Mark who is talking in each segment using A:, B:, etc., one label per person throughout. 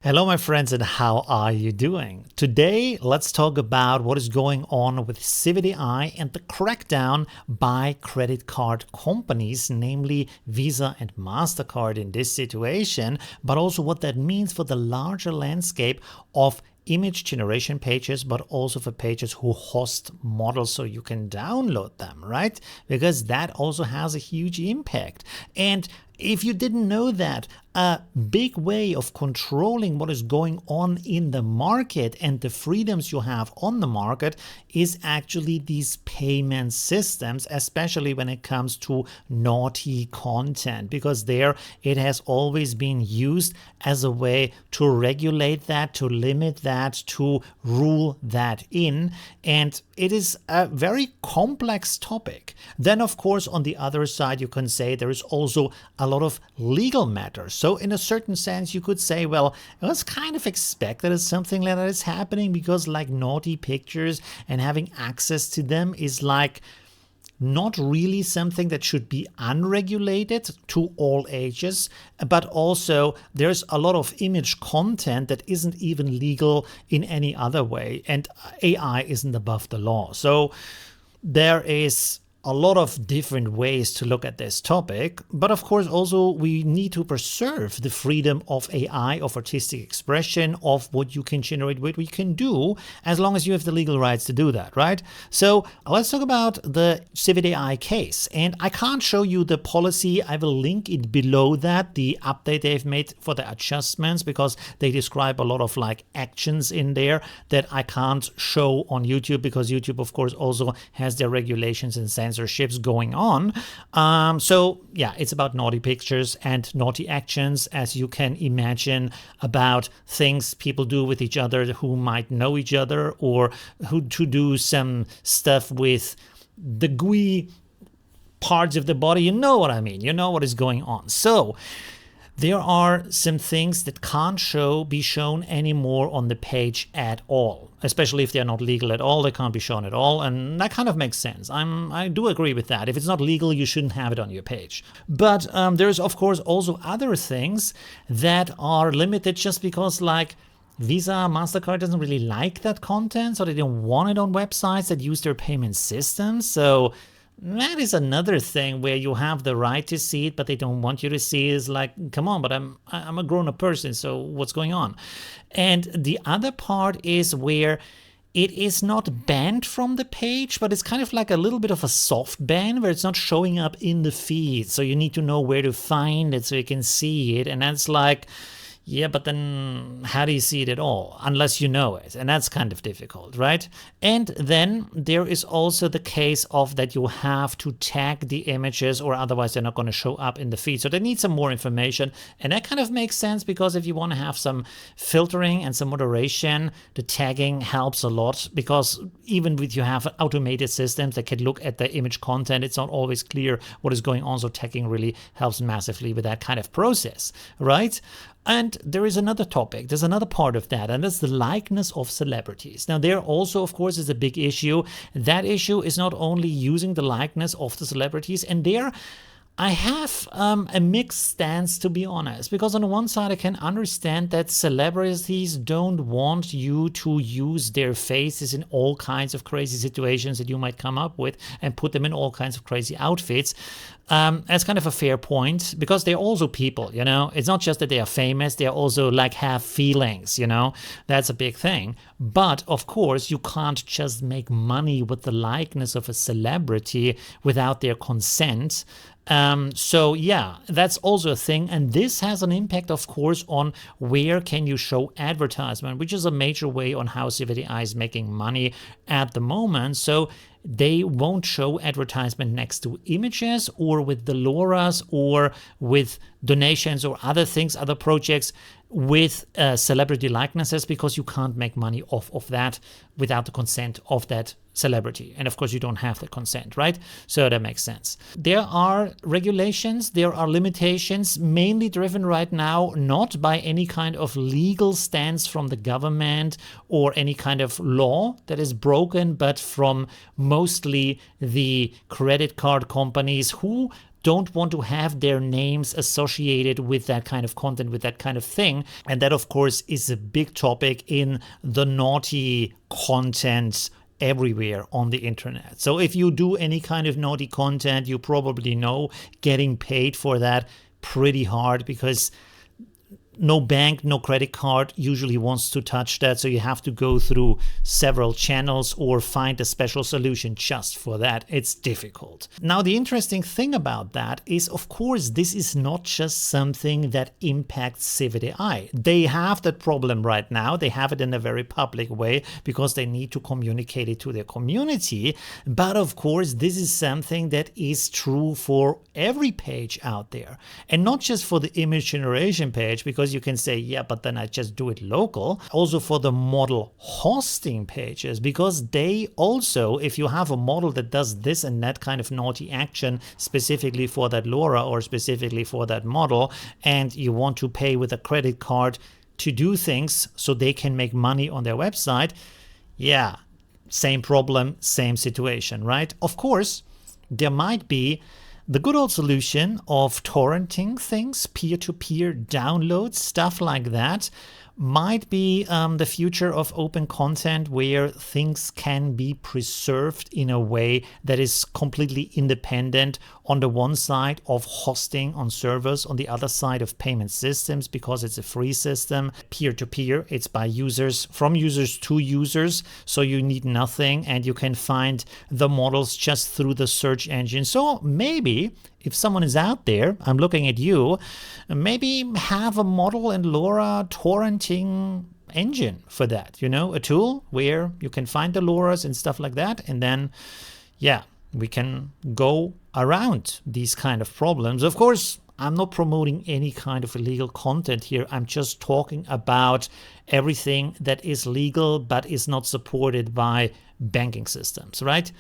A: Hello, my friends, and how are you doing? Today, let's talk about what is going on with CivitAI and the crackdown by credit card companies, namely Visa and Mastercard in this situation, but also what that means for the larger landscape of image generation pages, but also for pages who host models so you can download them, right? Because that also has a huge impact. And if you didn't know that, a big way of controlling what is going on in the market and the freedoms you have on the market is actually these payment systems, especially when it comes to naughty content, because there it has always been used as a way to regulate that, to limit that, to rule that in. And it is a very complex topic. Then, of course, on the other side, you can say there is also a lot of legal matters. So in a certain sense, you could say, well, it was kind of expected that something like that is happening because like naughty pictures and having access to them is like not really something that should be unregulated to all ages, but also there's a lot of image content that isn't even legal in any other way, and AI isn't above the law. So there is a lot of different ways to look at this topic, but of course also we need to preserve the freedom of AI, of artistic expression, of what you can generate, what we can do, as long as you have the legal rights to do that, right? So let's talk about the CivitAI case, and I can't show you the policy. I will link it below that, the update they've made for the adjustments, because they describe a lot of like actions in there that I can't show on YouTube, because YouTube of course also has their regulations and censorships going on. So yeah, it's about naughty pictures and naughty actions, as you can imagine, about things people do with each other who might know each other, or who to do some stuff with the gooey parts of the body. You know what I mean? You know what is going on. So there are some things that can't be shown anymore on the page at all, especially if they're not legal at all. They can't be shown at all, and that kind of makes sense. I do agree with that. If it's not legal, you shouldn't have it on your page. But there's of course also other things that are limited just because like Visa, Mastercard doesn't really like that content, so they don't want it on websites that use their payment systems. So that is another thing where you have the right to see it, but they don't want you to see it. Is like, come on, but I'm a grown-up person, so what's going on? And the other part is where it is not banned from the page, but it's kind of like a little bit of a soft ban where it's not showing up in the feed. So you need to know where to find it so you can see it. And that's like, yeah, but then how do you see it at all? Unless you know it. And that's kind of difficult, right? And then there is also the case of that you have to tag the images, or otherwise they're not going to show up in the feed. So they need some more information. And that kind of makes sense, because if you want to have some filtering and some moderation, the tagging helps a lot, because even if you have automated systems that can look at the image content, it's not always clear what is going on. So tagging really helps massively with that kind of process, right? And there is another topic, there's another part of that, and that's the likeness of celebrities. Now there also, of course, is a big issue. That issue is not only using the likeness of the celebrities, and there I have a mixed stance, to be honest, because on the one side I can understand that celebrities don't want you to use their faces in all kinds of crazy situations that you might come up with and put them in all kinds of crazy outfits. That's kind of a fair point, because they're also people, you know. It's not just that they are famous, they also like have feelings, you know. That's a big thing. But of course you can't just make money with the likeness of a celebrity without their consent. So yeah, that's also a thing, and this has an impact, of course, on where can you show advertisement, which is a major way on how CivitAI is making money at the moment. So they won't show advertisement next to images or with the LoRa's or with donations or other things, other projects with celebrity likenesses, because you can't make money off of that without the consent of that celebrity. And of course you don't have the consent, right? So that makes sense. There are regulations, there are limitations, mainly driven right now not by any kind of legal stance from the government or any kind of law that is broken, but from mostly the credit card companies who don't want to have their names associated with that kind of content, with that kind of thing. And that, of course, is a big topic in the naughty content everywhere on the internet. So if you do any kind of naughty content, you probably know getting paid for that pretty hard, because no bank, no credit card usually wants to touch that. So you have to go through several channels or find a special solution just for that. It's difficult. Now, the interesting thing about that is, of course, this is not just something that impacts CivitAI. They have that problem right now. They have it in a very public way because they need to communicate it to their community. But of course, this is something that is true for every page out there, and not just for the image generation page, because you can say, yeah, but then I just do it local. Also for the model hosting pages, because they also, if you have a model that does this and that kind of naughty action specifically for that LoRa or specifically for that model, and you want to pay with a credit card to do things so they can make money on their website, yeah, same problem, same situation, right? Of course, there might be the good old solution of torrenting things, peer-to-peer downloads, stuff like that, might be the future of open content, where things can be preserved in a way that is completely independent, on the one side of hosting on servers, on the other side of payment systems, because it's a free system. Peer-to-peer, it's by users, from users to users, so you need nothing, and you can find the models just through the search engine. So maybe if someone is out there, I'm looking at you, maybe have a model and LoRa torrenting engine for that, a tool where you can find the LoRas and stuff like that. And then, yeah, we can go around these kind of problems. Of course, I'm not promoting any kind of illegal content here. I'm just talking about everything that is legal but is not supported by banking systems, right?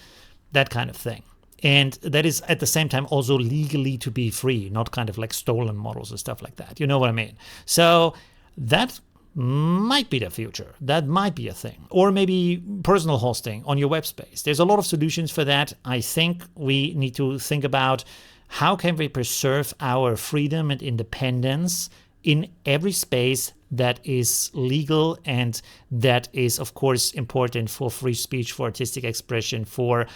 A: That kind of thing. And that is at the same time also legally to be free, not kind of like stolen models and stuff like that. You know what I mean? So that might be the future. That might be a thing. Or maybe personal hosting on your web space. There's a lot of solutions for that. I think we need to think about how can we preserve our freedom and independence in every space that is legal, and that is, of course, important for free speech, for artistic expression, for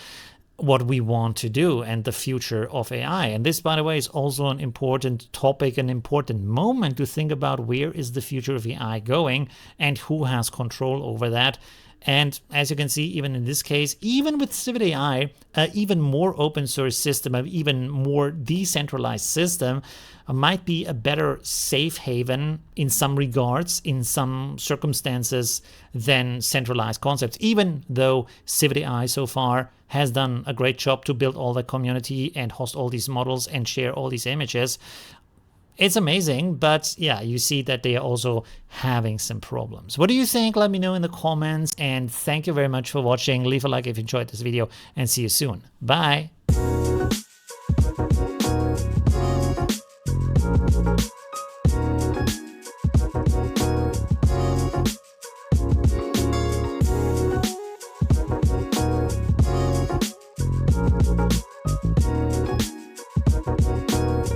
A: what we want to do and the future of AI. And this, by the way, is also an important topic, an important moment to think about where is the future of AI going and who has control over that. And as you can see, even in this case, even with CivitAI, even more open source system, an even more decentralized system might be a better safe haven in some regards, in some circumstances, than centralized concepts, even though CivitAI so far has done a great job to build all the community and host all these models and share all these images. It's amazing, but yeah, you see that they are also having some problems. What do you think? Let me know in the comments, and thank you very much for watching. Leave a like if you enjoyed this video, and see you soon. Bye.